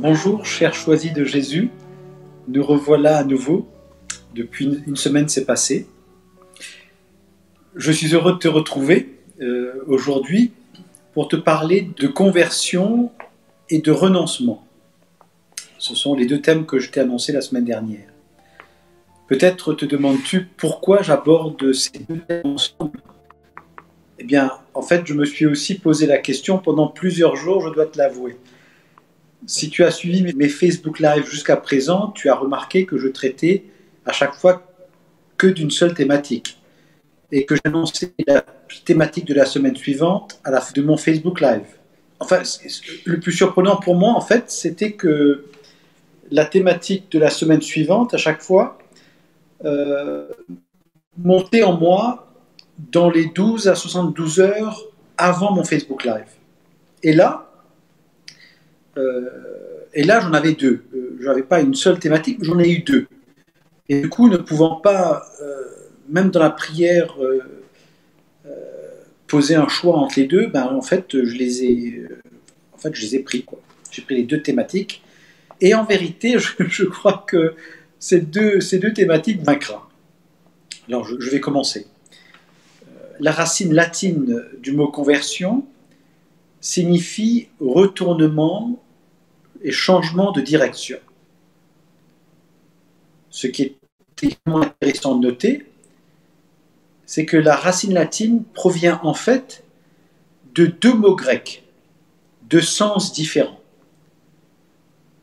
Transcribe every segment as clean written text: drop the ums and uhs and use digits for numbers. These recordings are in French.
Bonjour, chers choisis de Jésus, nous revoilà à nouveau. Depuis une semaine s'est passée. Je suis heureux de te retrouver aujourd'hui pour te parler de conversion et de renoncement. Ce sont les deux thèmes que je t'ai annoncés la semaine dernière. Peut-être te demandes-tu pourquoi j'aborde ces deux thèmes ensemble. Eh bien, en fait, je me suis aussi posé la question pendant plusieurs jours, je dois te l'avouer. Si tu as suivi mes Facebook Live jusqu'à présent, tu as remarqué que je traitais à chaque fois que d'une seule thématique et que j'annonçais la thématique de la semaine suivante à la fin de mon Facebook Live. Enfin, le plus surprenant pour moi, en fait, c'était que la thématique de la semaine suivante, à chaque fois, montait en moi dans les 12 à 72 heures avant mon Facebook Live. Et là, j'en avais deux. Je n'avais pas une seule thématique, mais j'en ai eu deux. Et du coup, ne pouvant pas, même dans la prière, poser un choix entre les deux, ben, en fait, je les ai pris, quoi. J'ai pris les deux thématiques. Et en vérité, je crois que ces deux thématiques vaincra. Alors, je vais commencer. La racine latine du mot conversion signifie retournement et changement de direction. Ce qui est extrêmement intéressant de noter, c'est que la racine latine provient en fait de deux mots grecs, de sens différents.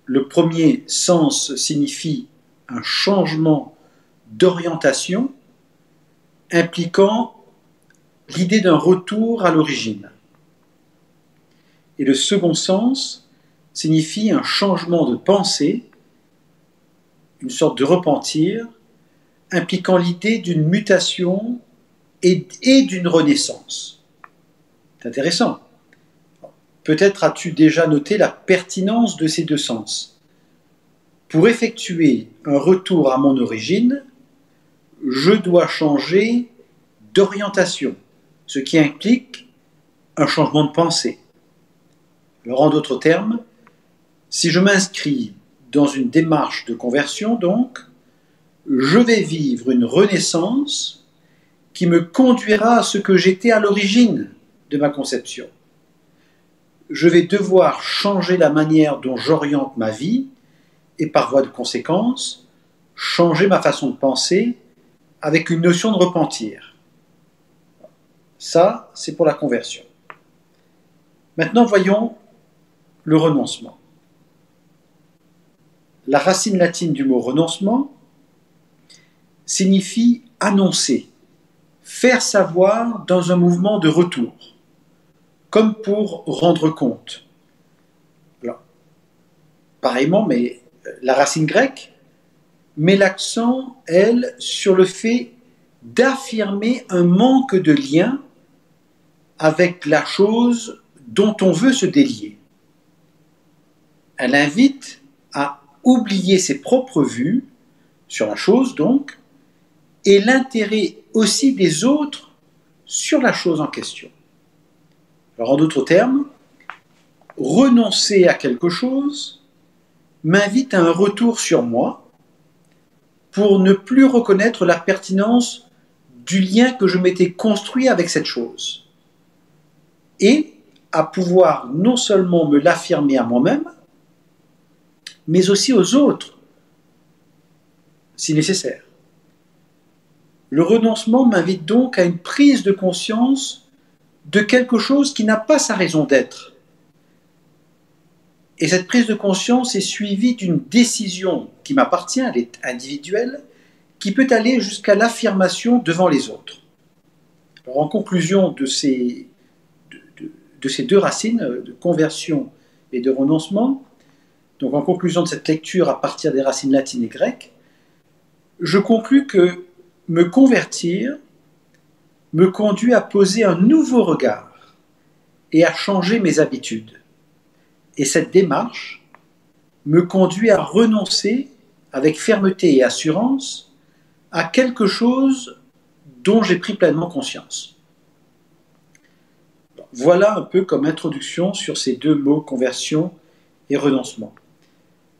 Le premier sens signifie un changement d'orientation impliquant l'idée d'un retour à l'origine. Et le second sens signifie un changement de pensée, une sorte de repentir, impliquant l'idée d'une mutation et d'une renaissance. C'est intéressant. Peut-être as-tu déjà noté la pertinence de ces deux sens. Pour effectuer un retour à mon origine, je dois changer d'orientation, ce qui implique un changement de pensée. Alors, en d'autres termes, si je m'inscris dans une démarche de conversion, donc, je vais vivre une renaissance qui me conduira à ce que j'étais à l'origine de ma conception. Je vais devoir changer la manière dont j'oriente ma vie et par voie de conséquence, changer ma façon de penser avec une notion de repentir. Ça, c'est pour la conversion. Maintenant, voyons le renoncement. La racine latine du mot renoncement signifie annoncer, faire savoir dans un mouvement de retour, comme pour rendre compte. Alors, pareillement, mais la racine grecque met l'accent, elle, sur le fait d'affirmer un manque de lien avec la chose dont on veut se délier. Elle invite à oublier ses propres vues sur la chose, donc, et l'intérêt aussi des autres sur la chose en question. Alors, en d'autres termes, renoncer à quelque chose m'invite à un retour sur moi pour ne plus reconnaître la pertinence du lien que je m'étais construit avec cette chose et à pouvoir non seulement me l'affirmer à moi-même, mais aussi aux autres, si nécessaire. Le renoncement m'invite donc à une prise de conscience de quelque chose qui n'a pas sa raison d'être. Et cette prise de conscience est suivie d'une décision qui m'appartient, elle est individuelle, qui peut aller jusqu'à l'affirmation devant les autres. Alors, en conclusion de ces deux racines, de conversion et de renoncement, donc en conclusion de cette lecture à partir des racines latines et grecques, je conclus que me convertir me conduit à poser un nouveau regard et à changer mes habitudes. Et cette démarche me conduit à renoncer avec fermeté et assurance à quelque chose dont j'ai pris pleinement conscience. Voilà un peu comme introduction sur ces deux mots, conversion et renoncement.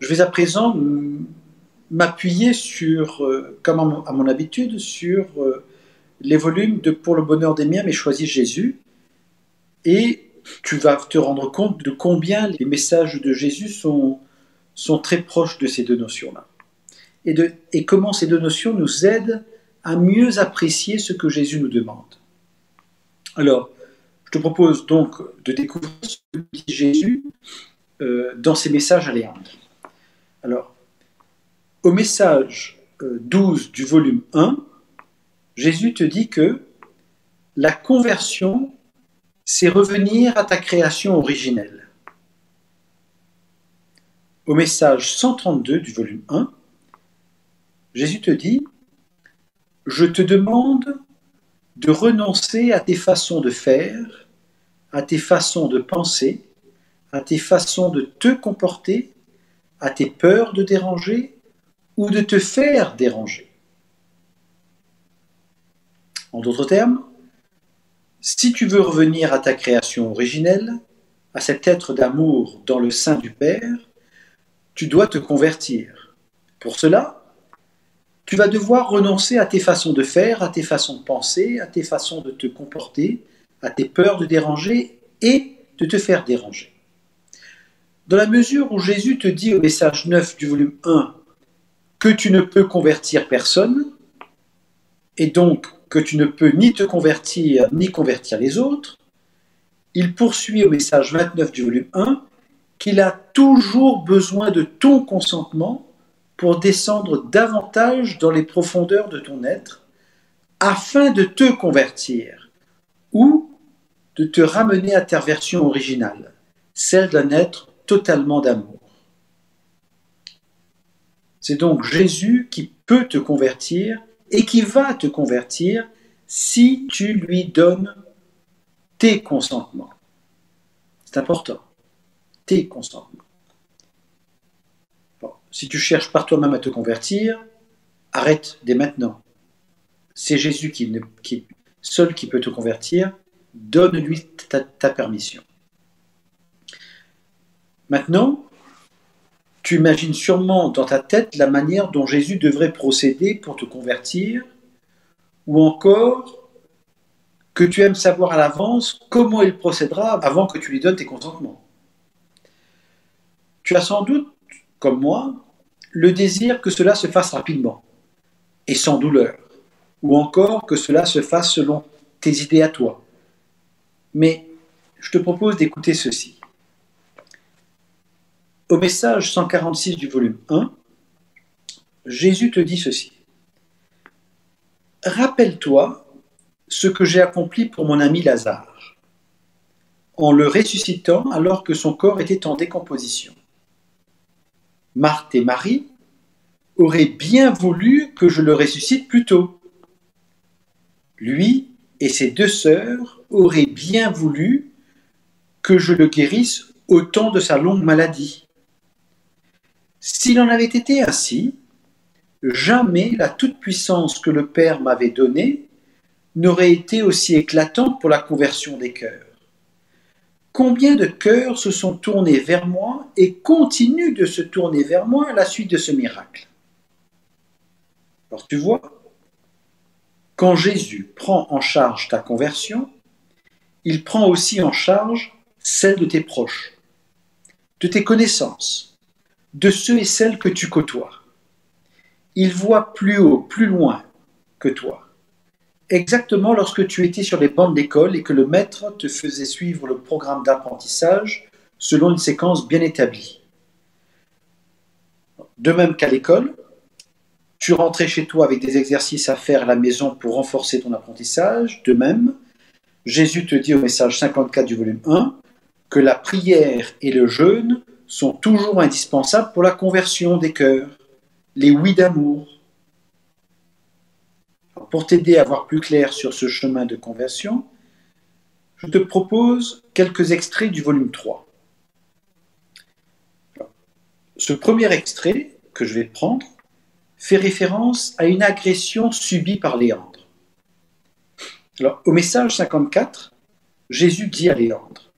Je vais à présent m'appuyer sur, comme à mon habitude, sur les volumes de Pour le bonheur des miens, mais choisis Jésus, et tu vas te rendre compte de combien les messages de Jésus sont très proches de ces deux notions-là. Et comment ces deux notions nous aident à mieux apprécier ce que Jésus nous demande. Alors, je te propose donc de découvrir ce que dit Jésus dans ses messages à Léandre. Alors, au message 12 du volume 1, Jésus te dit que la conversion, c'est revenir à ta création originelle. Au message 132 du volume 1, Jésus te dit « Je te demande de renoncer à tes façons de faire, à tes façons de penser, à tes façons de te comporter, à tes peurs de déranger ou de te faire déranger. » En d'autres termes, si tu veux revenir à ta création originelle, à cet être d'amour dans le sein du Père, tu dois te convertir. Pour cela, tu vas devoir renoncer à tes façons de faire, à tes façons de penser, à tes façons de te comporter, à tes peurs de déranger et de te faire déranger. Dans la mesure où Jésus te dit au message 9 du volume 1 que tu ne peux convertir personne, et donc que tu ne peux ni te convertir ni convertir les autres, il poursuit au message 29 du volume 1 qu'il a toujours besoin de ton consentement pour descendre davantage dans les profondeurs de ton être, afin de te convertir ou de te ramener à ta version originale, celle d'un être totalement d'amour. C'est donc Jésus qui peut te convertir et qui va te convertir si tu lui donnes tes consentements. C'est important, tes consentements. Bon, si tu cherches par toi-même à te convertir, arrête dès maintenant. C'est Jésus seul qui peut te convertir. Donne-lui ta permission. Maintenant, tu imagines sûrement dans ta tête la manière dont Jésus devrait procéder pour te convertir, ou encore que tu aimes savoir à l'avance comment il procédera avant que tu lui donnes tes consentements. Tu as sans doute, comme moi, le désir que cela se fasse rapidement et sans douleur, ou encore que cela se fasse selon tes idées à toi. Mais je te propose d'écouter ceci. Au message 146 du volume 1, Jésus te dit ceci. « Rappelle-toi ce que j'ai accompli pour mon ami Lazare, en le ressuscitant alors que son corps était en décomposition. Marthe et Marie auraient bien voulu que je le ressuscite plus tôt. Lui et ses deux sœurs auraient bien voulu que je le guérisse au temps de sa longue maladie. S'il en avait été ainsi, jamais la toute-puissance que le Père m'avait donnée n'aurait été aussi éclatante pour la conversion des cœurs. Combien de cœurs se sont tournés vers moi et continuent de se tourner vers moi à la suite de ce miracle. » Alors tu vois, quand Jésus prend en charge ta conversion, il prend aussi en charge celle de tes proches, de tes connaissances, de ceux et celles que tu côtoies. Il voit plus haut, plus loin que toi. Exactement lorsque tu étais sur les bancs de l'école et que le maître te faisait suivre le programme d'apprentissage selon une séquence bien établie. De même qu'à l'école, tu rentrais chez toi avec des exercices à faire à la maison pour renforcer ton apprentissage. De même, Jésus te dit au message 54 du volume 1 que la prière et le jeûne sont toujours indispensables pour la conversion des cœurs, les oui d'amour. Pour t'aider à voir plus clair sur ce chemin de conversion, je te propose quelques extraits du volume 3. Ce premier extrait que je vais prendre fait référence à une agression subie par Léandre. Alors, au message 54, Jésus dit à Léandre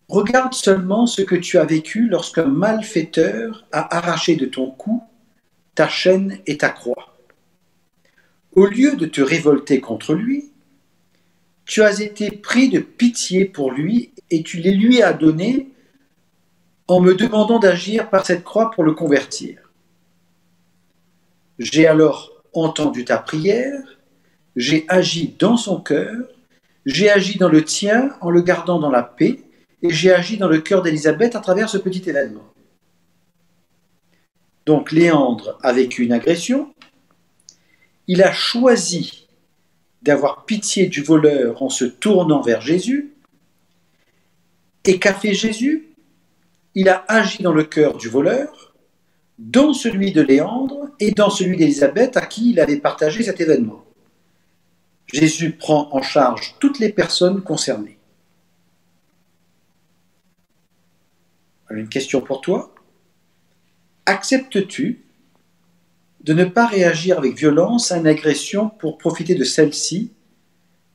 Regarde seulement ce que tu as vécu lorsqu'un malfaiteur a arraché de ton cou ta chaîne et ta croix. Au lieu de te révolter contre lui, tu as été pris de pitié pour lui et tu les lui as donnés en me demandant d'agir par cette croix pour le convertir. J'ai alors entendu ta prière, j'ai agi dans son cœur, j'ai agi dans le tien en le gardant dans la paix, et j'ai agi dans le cœur d'Élisabeth à travers ce petit événement. Donc Léandre a vécu une agression, il a choisi d'avoir pitié du voleur en se tournant vers Jésus, et qu'a fait Jésus? Il a agi dans le cœur du voleur, dans celui de Léandre et dans celui d'Élisabeth à qui il avait partagé cet événement. Jésus prend en charge toutes les personnes concernées. Alors, une question pour toi. Acceptes-tu de ne pas réagir avec violence à une agression pour profiter de celle-ci,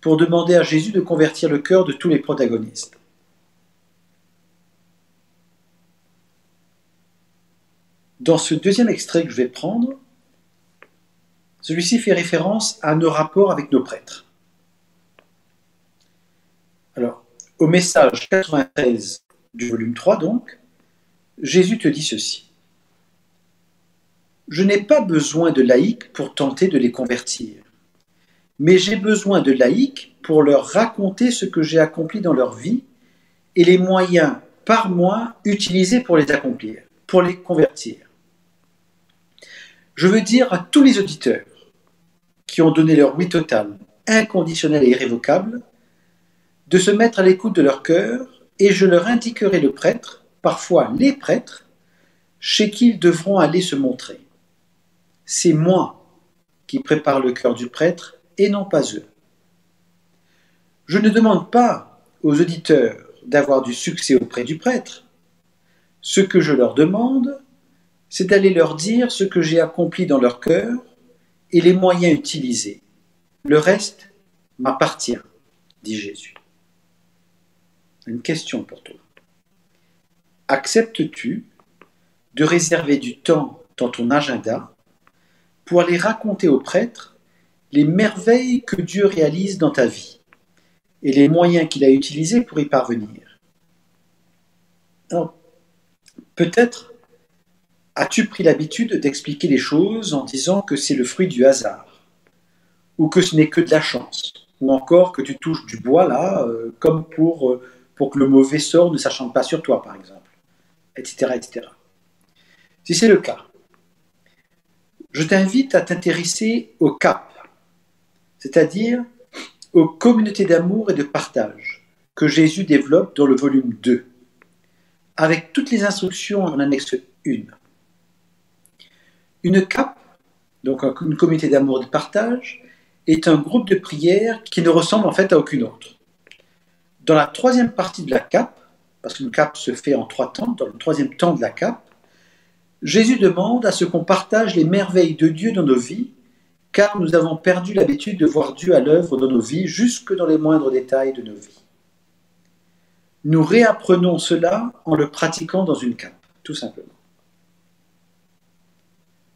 pour demander à Jésus de convertir le cœur de tous les protagonistes? Dans ce deuxième extrait que je vais prendre, celui-ci fait référence à nos rapports avec nos prêtres. Alors, au message 93 du volume 3, donc, Jésus te dit ceci. Je n'ai pas besoin de laïcs pour tenter de les convertir, mais j'ai besoin de laïcs pour leur raconter ce que j'ai accompli dans leur vie et les moyens par moi utilisés pour les accomplir, pour les convertir. Je veux dire à tous les auditeurs qui ont donné leur oui total, inconditionnel et irrévocable, de se mettre à l'écoute de leur cœur, et je leur indiquerai le prêtre, parfois les prêtres, chez qui ils devront aller se montrer. C'est moi qui prépare le cœur du prêtre et non pas eux. Je ne demande pas aux auditeurs d'avoir du succès auprès du prêtre. Ce que je leur demande, c'est d'aller leur dire ce que j'ai accompli dans leur cœur et les moyens utilisés. Le reste m'appartient, dit Jésus. Une question pour toi. Acceptes-tu de réserver du temps dans ton agenda pour aller raconter au prêtre les merveilles que Dieu réalise dans ta vie et les moyens qu'il a utilisés pour y parvenir? Alors, peut-être as-tu pris l'habitude d'expliquer les choses en disant que c'est le fruit du hasard, ou que ce n'est que de la chance, ou encore que tu touches du bois là, comme pour que le mauvais sort ne s'acharne pas sur toi, par exemple, etc., etc. Si c'est le cas, je t'invite à t'intéresser au CAP, c'est-à-dire aux communautés d'amour et de partage que Jésus développe dans le volume 2, avec toutes les instructions en annexe 1. Une CAP, donc une communauté d'amour et de partage, est un groupe de prière qui ne ressemble en fait à aucune autre. Dans la troisième partie de la CAP, parce qu'une CAP se fait en 3 temps, dans le troisième temps de la CAP, Jésus demande à ce qu'on partage les merveilles de Dieu dans nos vies, car nous avons perdu l'habitude de voir Dieu à l'œuvre dans nos vies, jusque dans les moindres détails de nos vies. Nous réapprenons cela en le pratiquant dans une CAP, tout simplement.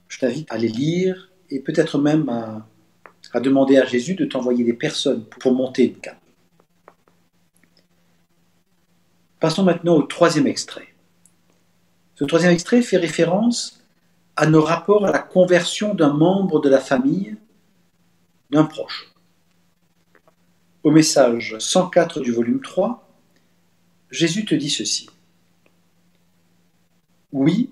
Je t'invite à les lire et peut-être même à demander à Jésus de t'envoyer des personnes pour monter une CAP. Passons maintenant au troisième extrait. Ce troisième extrait fait référence à nos rapports à la conversion d'un membre de la famille, d'un proche. Au message 104 du volume 3, Jésus te dit ceci. Oui,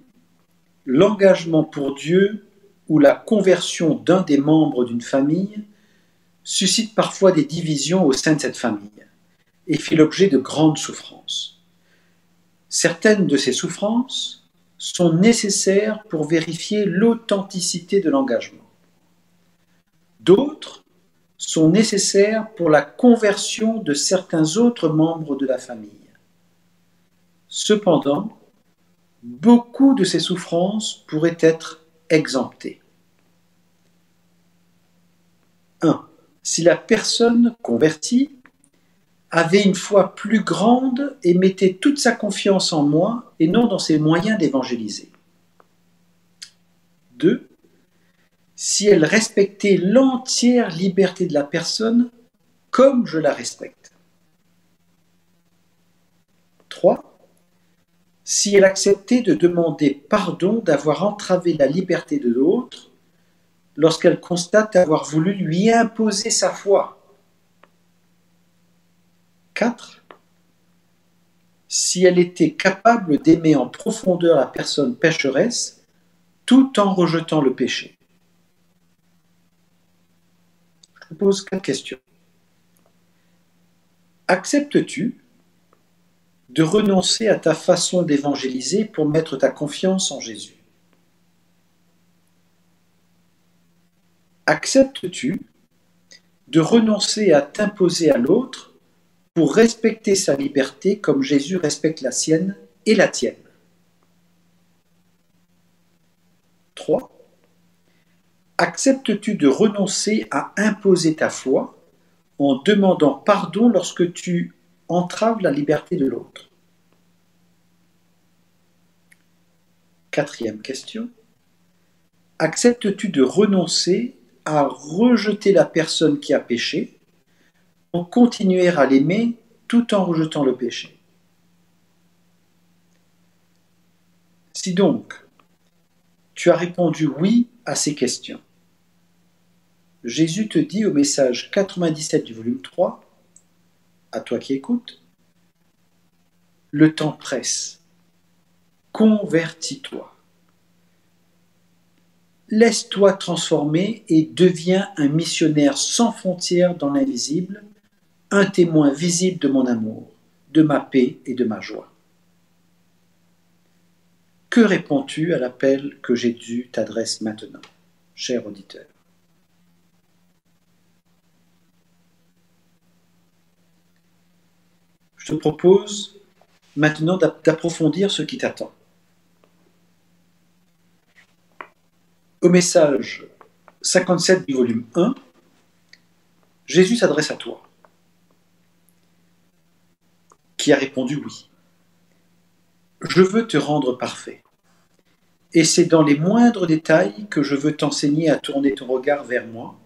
l'engagement pour Dieu ou la conversion d'un des membres d'une famille suscite parfois des divisions au sein de cette famille et fait l'objet de grandes souffrances. Certaines de ces souffrances sont nécessaires pour vérifier l'authenticité de l'engagement. D'autres sont nécessaires pour la conversion de certains autres membres de la famille. Cependant, beaucoup de ces souffrances pourraient être exemptées. 1. Si la personne convertie avait une foi plus grande et mettait toute sa confiance en moi et non dans ses moyens d'évangéliser. 2. Si elle respectait l'entière liberté de la personne comme je la respecte. 3. Si elle acceptait de demander pardon d'avoir entravé la liberté de l'autre lorsqu'elle constate avoir voulu lui imposer sa foi. 4. Si elle était capable d'aimer en profondeur la personne pécheresse tout en rejetant le péché. Je te pose 4 questions. Acceptes-tu de renoncer à ta façon d'évangéliser pour mettre ta confiance en Jésus? Acceptes-tu de renoncer à t'imposer à l'autre pour respecter sa liberté comme Jésus respecte la sienne et la tienne? 3. Acceptes-tu de renoncer à imposer ta foi en demandant pardon lorsque tu entraves la liberté de l'autre? 4e question. Acceptes-tu de renoncer à rejeter la personne qui a péché pour continuer à l'aimer tout en rejetant le péché? Si donc tu as répondu oui à ces questions, Jésus te dit au message 97 du volume 3, à toi qui écoutes, le temps presse, convertis-toi. Laisse-toi transformer et deviens un missionnaire sans frontières dans l'invisible, un témoin visible de mon amour, de ma paix et de ma joie. Que réponds-tu à l'appel que Jésus t'adresse maintenant, cher auditeur? Je te propose maintenant d'approfondir ce qui t'attend. Au message 57 du volume 1, Jésus s'adresse à toi, qui a répondu oui. Je veux te rendre parfait. Et c'est dans les moindres détails que je veux t'enseigner à tourner ton regard vers moi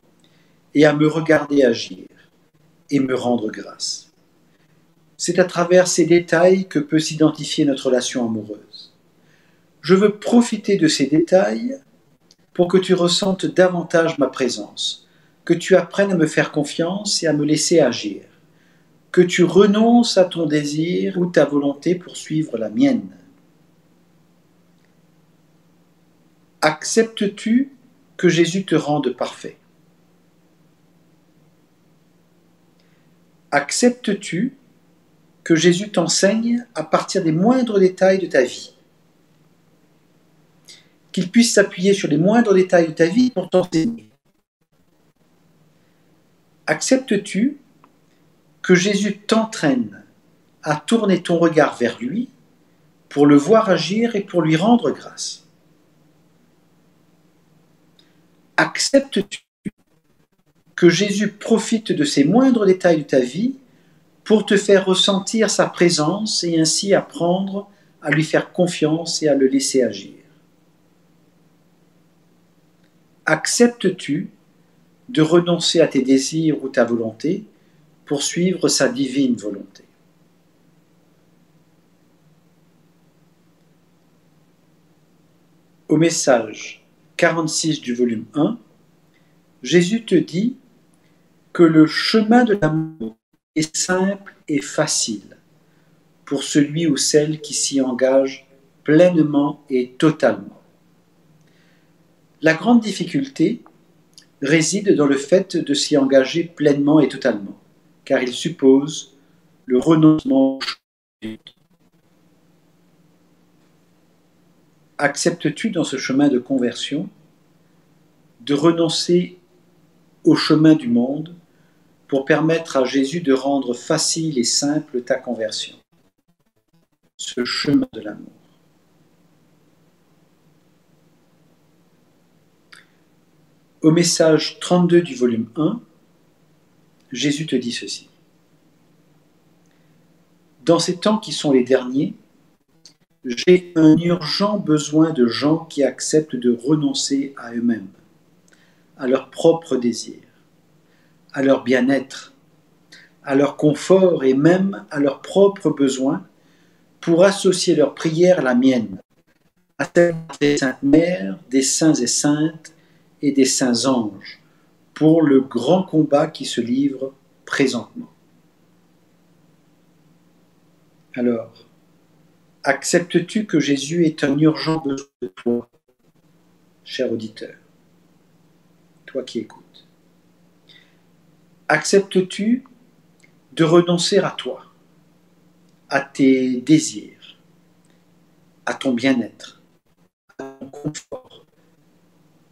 et à me regarder agir et me rendre grâce. C'est à travers ces détails que peut s'identifier notre relation amoureuse. Je veux profiter de ces détails pour que tu ressentes davantage ma présence, que tu apprennes à me faire confiance et à me laisser agir, que tu renonces à ton désir ou ta volonté pour suivre la mienne. Acceptes-tu que Jésus te rende parfait? Acceptes-tu que Jésus t'enseigne à partir des moindres détails de ta vie? Qu'il puisse s'appuyer sur les moindres détails de ta vie pour t'enseigner. Acceptes-tu que Jésus t'entraîne à tourner ton regard vers lui pour le voir agir et pour lui rendre grâce? Acceptes-tu que Jésus profite de ces moindres détails de ta vie pour te faire ressentir sa présence et ainsi apprendre à lui faire confiance et à le laisser agir? Acceptes-tu de renoncer à tes désirs ou ta volonté pour suivre sa divine volonté? Au message 46 du volume 1, Jésus te dit que le chemin de l'amour est simple et facile pour celui ou celle qui s'y engage pleinement et totalement. La grande difficulté réside dans le fait de s'y engager pleinement et totalement, car il suppose le renoncement au chemin. Acceptes-tu dans ce chemin de conversion de renoncer au chemin du monde pour permettre à Jésus de rendre facile et simple ta conversion, ce chemin de l'amour? Au message 32 du volume 1, Jésus te dit ceci. Dans ces temps qui sont les derniers, j'ai un urgent besoin de gens qui acceptent de renoncer à eux-mêmes, à leurs propres désirs, à leur bien-être, à leur confort et même à leurs propres besoins pour associer leur prière à la mienne, à celle des saintes mères, des saints et saintes et des saints anges, pour le grand combat qui se livre présentement. Alors, acceptes-tu que Jésus ait un urgent besoin de toi, cher auditeur, toi qui écoutes? Acceptes-tu de renoncer à toi, à tes désirs, à ton bien-être, à ton confort,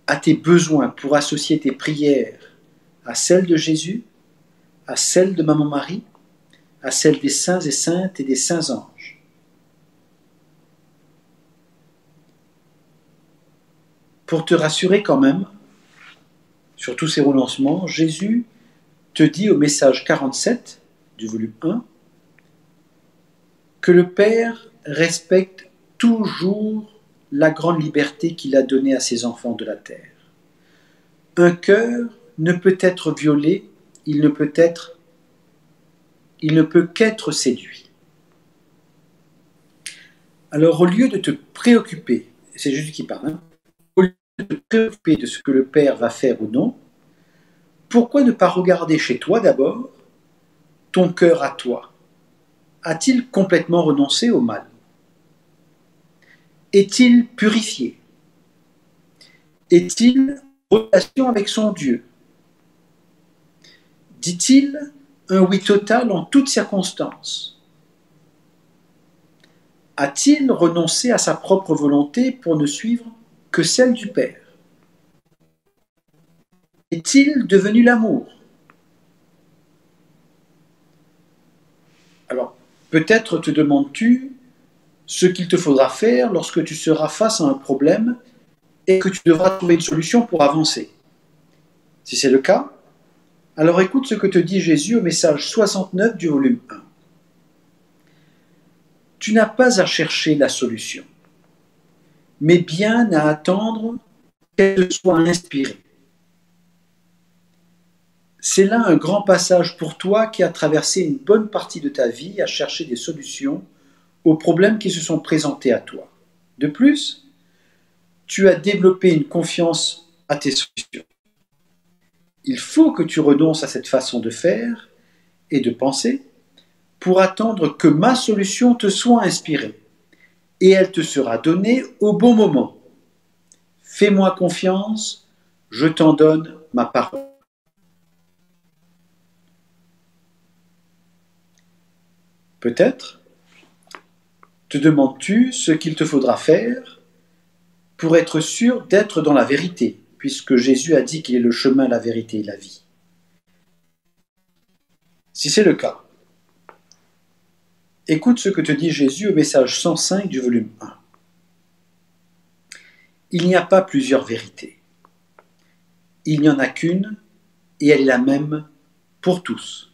à tes besoins pour associer tes prières à celles de Jésus, à celles de Maman Marie, à celles des saints et saintes et des saints anges? Pour te rassurer quand même, sur tous ces renoncements, Jésus te dit au message 47 du volume 1 que le Père respecte toujours la grande liberté qu'il a donnée à ses enfants de la terre. Un cœur ne peut être violé, il ne peut qu'être séduit. Alors au lieu de te préoccuper, c'est Jésus qui parle, au lieu de te préoccuper de ce que le Père va faire ou non, pourquoi ne pas regarder chez toi d'abord, ton cœur à toi? A-t-il complètement renoncé au mal? Est-il purifié? Est-il en relation avec son Dieu? Dit-il un oui total en toutes circonstances? A-t-il renoncé à sa propre volonté pour ne suivre que celle du Père? Est-il devenu l'amour? Alors, peut-être te demandes-tu ce qu'il te faudra faire lorsque tu seras face à un problème et que tu devras trouver une solution pour avancer. Si c'est le cas, alors écoute ce que te dit Jésus au message 69 du volume 1. Tu n'as pas à chercher la solution, mais bien à attendre qu'elle te soit inspirée. C'est là un grand passage pour toi qui a traversé une bonne partie de ta vie à chercher des solutions aux problèmes qui se sont présentés à toi. De plus, tu as développé une confiance à tes solutions. Il faut que tu renonces à cette façon de faire et de penser pour attendre que ma solution te soit inspirée et elle te sera donnée au bon moment. Fais-moi confiance, je t'en donne ma parole. Peut-être te demandes-tu ce qu'il te faudra faire pour être sûr d'être dans la vérité, puisque Jésus a dit qu'il est le chemin, la vérité et la vie. Si c'est le cas, écoute ce que te dit Jésus au message 105 du volume 1. Il n'y a pas plusieurs vérités. Il n'y en a qu'une, et elle est la même pour tous.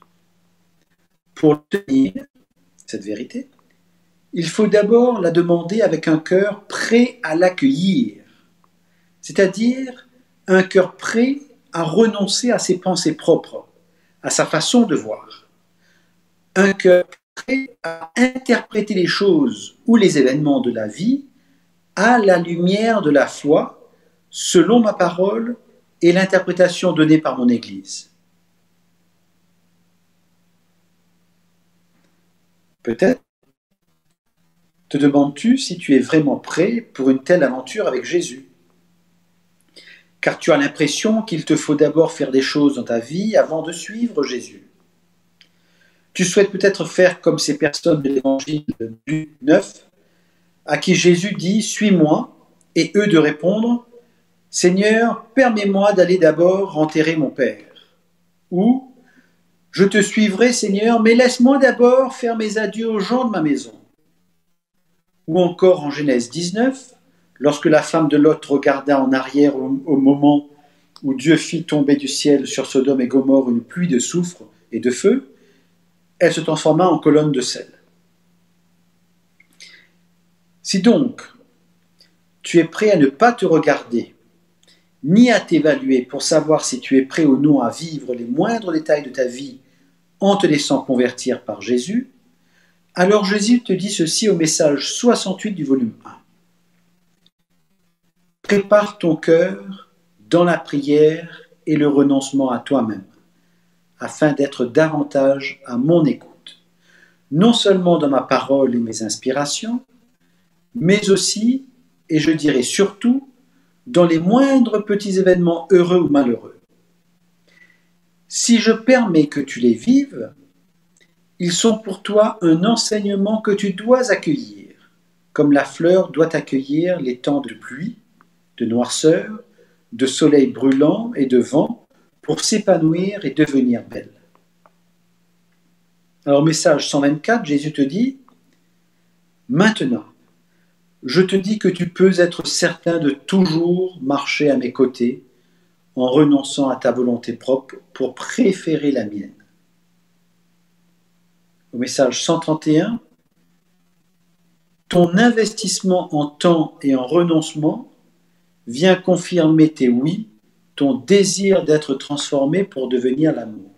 Pour l'obtenir, cette vérité, il faut d'abord la demander avec un cœur prêt à l'accueillir, c'est-à-dire un cœur prêt à renoncer à ses pensées propres, à sa façon de voir, un cœur prêt à interpréter les choses ou les événements de la vie à la lumière de la foi, selon ma parole et l'interprétation donnée par mon Église. Peut-être te demandes-tu si tu es vraiment prêt pour une telle aventure avec Jésus, car tu as l'impression qu'il te faut d'abord faire des choses dans ta vie avant de suivre Jésus. Tu souhaites peut-être faire comme ces personnes de l'évangile de Luc 9, à qui Jésus dit « Suis-moi » et eux de répondre « Seigneur, permets-moi d'aller d'abord enterrer mon Père » ou « Je te suivrai, Seigneur, mais laisse-moi d'abord faire mes adieux aux gens de ma maison » ou encore en Genèse 19, lorsque la femme de Lot regarda en arrière au moment où Dieu fit tomber du ciel sur Sodome et Gomorrhe une pluie de soufre et de feu, elle se transforma en colonne de sel. Si donc tu es prêt à ne pas te regarder, ni à t'évaluer pour savoir si tu es prêt ou non à vivre les moindres détails de ta vie en te laissant convertir par Jésus, alors Jésus te dit ceci au message 68 du volume 1. Prépare ton cœur dans la prière et le renoncement à toi-même, afin d'être davantage à mon écoute, non seulement dans ma parole et mes inspirations, mais aussi, et je dirais surtout, dans les moindres petits événements heureux ou malheureux. Si je permets que tu les vives, ils sont pour toi un enseignement que tu dois accueillir, comme la fleur doit accueillir les temps de pluie, de noirceur, de soleil brûlant et de vent pour s'épanouir et devenir belle. Alors, message 124, Jésus te dit, maintenant, je te dis que tu peux être certain de toujours marcher à mes côtés en renonçant à ta volonté propre pour préférer la mienne. Au message 131, ton investissement en temps et en renoncement vient confirmer tes oui, ton désir d'être transformé pour devenir l'amour.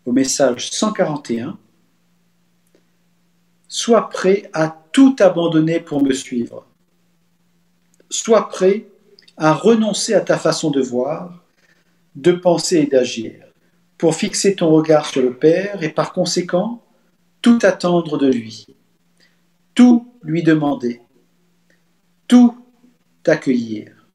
Au message 141, sois prêt à tout abandonner pour me suivre. Sois prêt à renoncer à ta façon de voir, de penser et d'agir, pour fixer ton regard sur le Père et par conséquent, tout attendre de lui, tout lui demander, tout accueillir,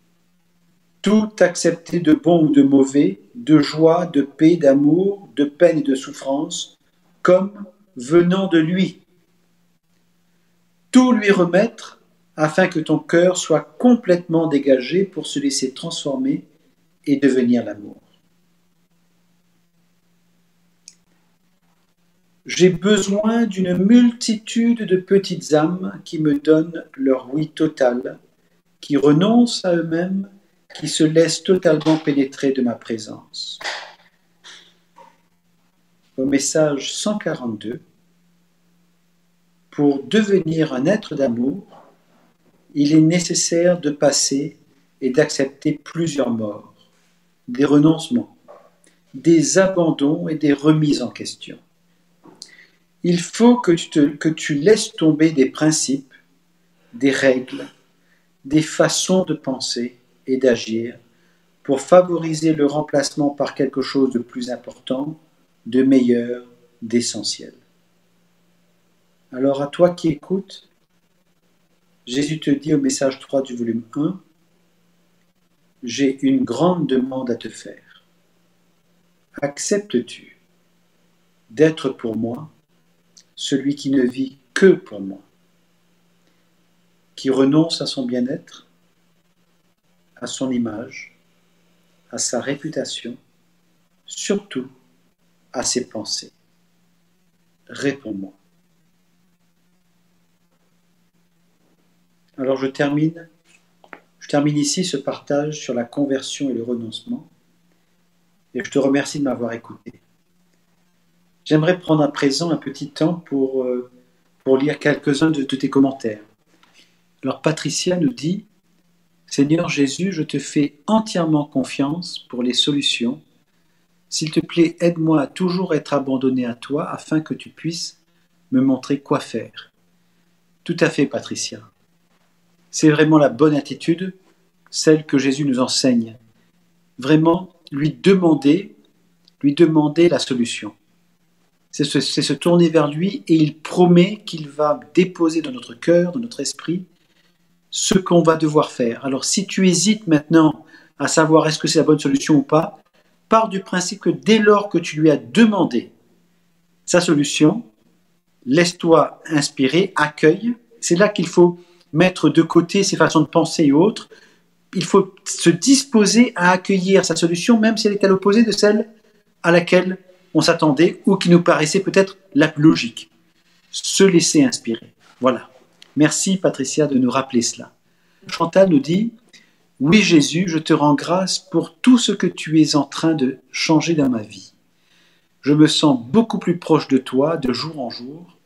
tout accepter de bon ou de mauvais, de joie, de paix, d'amour, de peine et de souffrance, comme venant de lui. Tout lui remettre afin que ton cœur soit complètement dégagé pour se laisser transformer et devenir l'amour. J'ai besoin d'une multitude de petites âmes qui me donnent leur oui total, qui renoncent à eux-mêmes, qui se laissent totalement pénétrer de ma présence. Au message 142, pour devenir un être d'amour, il est nécessaire de passer et d'accepter plusieurs morts, des renoncements, des abandons et des remises en question. Il faut que tu laisses tomber des principes, des règles, des façons de penser et d'agir pour favoriser le remplacement par quelque chose de plus important, de meilleur, d'essentiel. Alors à toi qui écoutes, Jésus te dit au message 3 du volume 1, « J'ai une grande demande à te faire. Acceptes-tu d'être pour moi celui qui ne vit que pour moi, qui renonce à son bien-être, à son image, à sa réputation, surtout à ses pensées. Réponds-moi. » Alors je termine ici ce partage sur la conversion et le renoncement, et je te remercie de m'avoir écouté. J'aimerais prendre à présent un petit temps pour lire quelques-uns de tes commentaires. Alors Patricia nous dit « Seigneur Jésus, je te fais entièrement confiance pour les solutions. S'il te plaît, aide-moi à toujours être abandonné à toi afin que tu puisses me montrer quoi faire. » Tout à fait, Patricia. C'est vraiment la bonne attitude, celle que Jésus nous enseigne. Vraiment, lui demander la solution. C'est se tourner vers lui et il promet qu'il va déposer dans notre cœur, dans notre esprit, ce qu'on va devoir faire. Alors si tu hésites maintenant à savoir est-ce que c'est la bonne solution ou pas, pars du principe que dès lors que tu lui as demandé sa solution, laisse-toi inspirer, accueille. C'est là qu'il faut mettre de côté ses façons de penser et autres. Il faut se disposer à accueillir sa solution, même si elle est à l'opposé de celle à laquelle on s'attendait ou qui nous paraissait peut-être la plus logique. Se laisser inspirer. Voilà. Merci Patricia de nous rappeler cela. Chantal nous dit « Oui Jésus, je te rends grâce pour tout ce que tu es en train de changer dans ma vie. Je me sens beaucoup plus proche de toi de jour en jour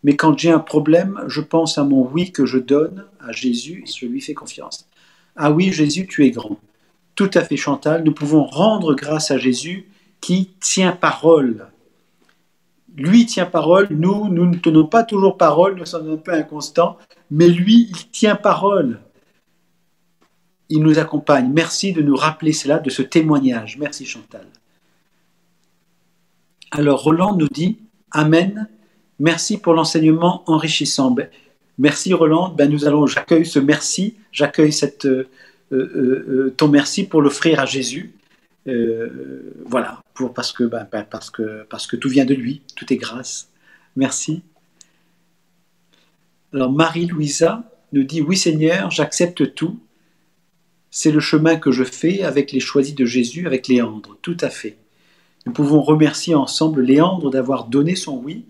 mais quand j'ai un problème, je pense à mon oui que je donne à Jésus et je lui fais confiance. Ah oui, Jésus, tu es grand. Tout à fait, Chantal, nous pouvons rendre grâce à Jésus qui tient parole. Lui tient parole, nous ne tenons pas toujours parole, nous sommes un peu inconstants, mais lui, il tient parole. Il nous accompagne. Merci de nous rappeler cela, de ce témoignage. Merci Chantal. Alors Roland nous dit « Amen, merci pour l'enseignement enrichissant ». Merci Roland, j'accueille ce merci, j'accueille ton merci pour l'offrir à Jésus. Voilà, parce que tout vient de lui, tout est grâce. Merci. Alors Marie-Louisa nous dit « Oui Seigneur, j'accepte tout. C'est le chemin que je fais avec les choisis de Jésus, avec Léandre. » Tout à fait. Nous pouvons remercier ensemble Léandre d'avoir donné son oui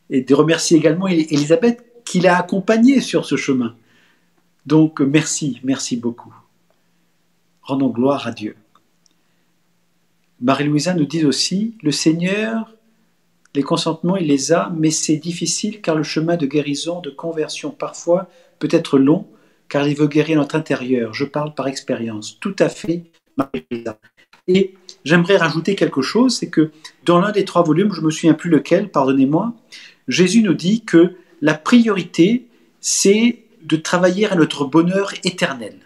et de remercier également Elisabeth qui l'a accompagné sur ce chemin. Donc merci beaucoup. Rendons gloire à Dieu. Marie-Louisa nous dit aussi, le Seigneur, les consentements, il les a, mais c'est difficile car le chemin de guérison, de conversion, parfois peut être long, car il veut guérir notre intérieur. Je parle par expérience. Tout à fait, Marie-Louisa. Et j'aimerais rajouter quelque chose, c'est que dans l'un des 3 volumes, je ne me souviens plus lequel, pardonnez-moi, Jésus nous dit que la priorité, c'est de travailler à notre bonheur éternel.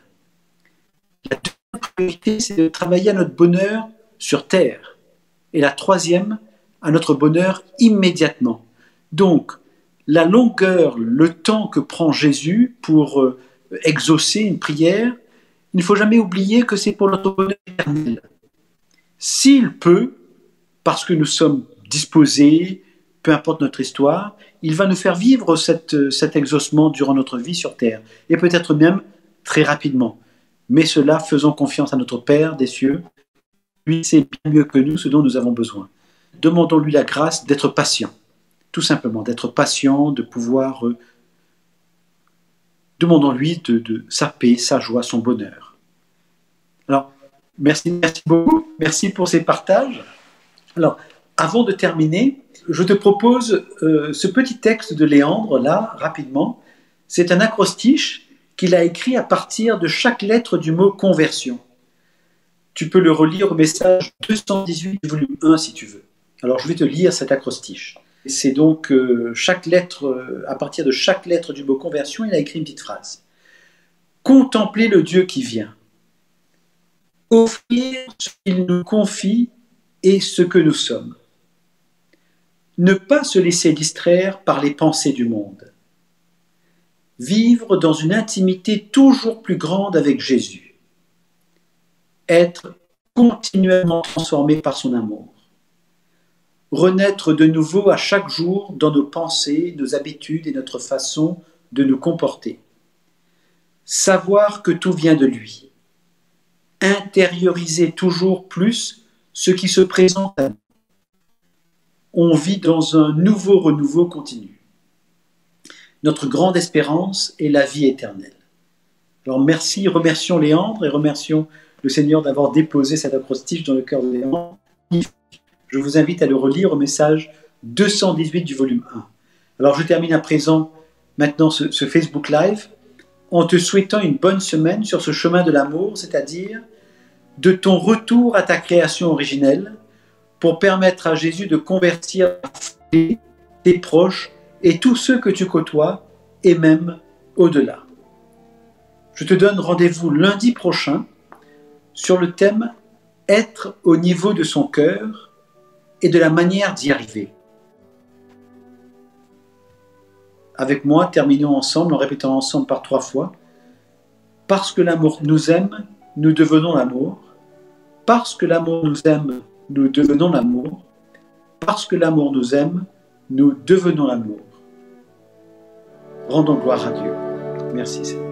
La deuxième priorité, c'est de travailler à notre bonheur sur terre. Et la troisième, à notre bonheur immédiatement. Donc, la longueur, le temps que prend Jésus pour exaucer une prière, il ne faut jamais oublier que c'est pour notre bonheur éternel. S'il peut, parce que nous sommes disposés, peu importe notre histoire, il va nous faire vivre cet exaucement durant notre vie sur terre, et peut-être même très rapidement. Mais cela, faisons confiance à notre Père des cieux. Lui sait bien mieux que nous ce dont nous avons besoin. Demandons-lui la grâce d'être patient, tout simplement, d'être patient, de pouvoir... demandons-lui de sa paix, sa joie, son bonheur. Alors, merci beaucoup, merci pour ces partages. Alors, avant de terminer, je te propose ce petit texte de Léandre, là, rapidement. C'est un acrostiche qu'il a écrit à partir de chaque lettre du mot conversion. Tu peux le relire au message 218 du volume 1 si tu veux. Alors, je vais te lire cet acrostiche. C'est donc chaque lettre, à partir de chaque lettre du mot conversion, il a écrit une petite phrase. Contempler le Dieu qui vient. Offrir ce qu'il nous confie et ce que nous sommes. Ne pas se laisser distraire par les pensées du monde. Vivre dans une intimité toujours plus grande avec Jésus. Être continuellement transformé par son amour. Renaître de nouveau à chaque jour dans nos pensées, nos habitudes et notre façon de nous comporter. Savoir que tout vient de lui. Intérioriser toujours plus ce qui se présente à nous. On vit dans un nouveau renouveau continu. Notre grande espérance est la vie éternelle. Alors merci, remercions Léandre et remercions le Seigneur d'avoir déposé cet acrostiche dans le cœur de Léandre. Je vous invite à le relire au message 218 du volume 1. Alors je termine à présent maintenant ce Facebook Live en te souhaitant une bonne semaine sur ce chemin de l'amour, c'est-à-dire de ton retour à ta création originelle pour permettre à Jésus de convertir tes proches et tous ceux que tu côtoies et même au-delà. Je te donne rendez-vous lundi prochain sur le thème « Être au niveau de son cœur » et de la manière d'y arriver. Avec moi, terminons ensemble en répétant ensemble par 3 fois. Parce que l'amour nous aime, nous devenons l'amour. Parce que l'amour nous aime, nous devenons l'amour. Parce que l'amour nous aime, nous devenons l'amour. Rendons gloire à Dieu. Merci Seigneur.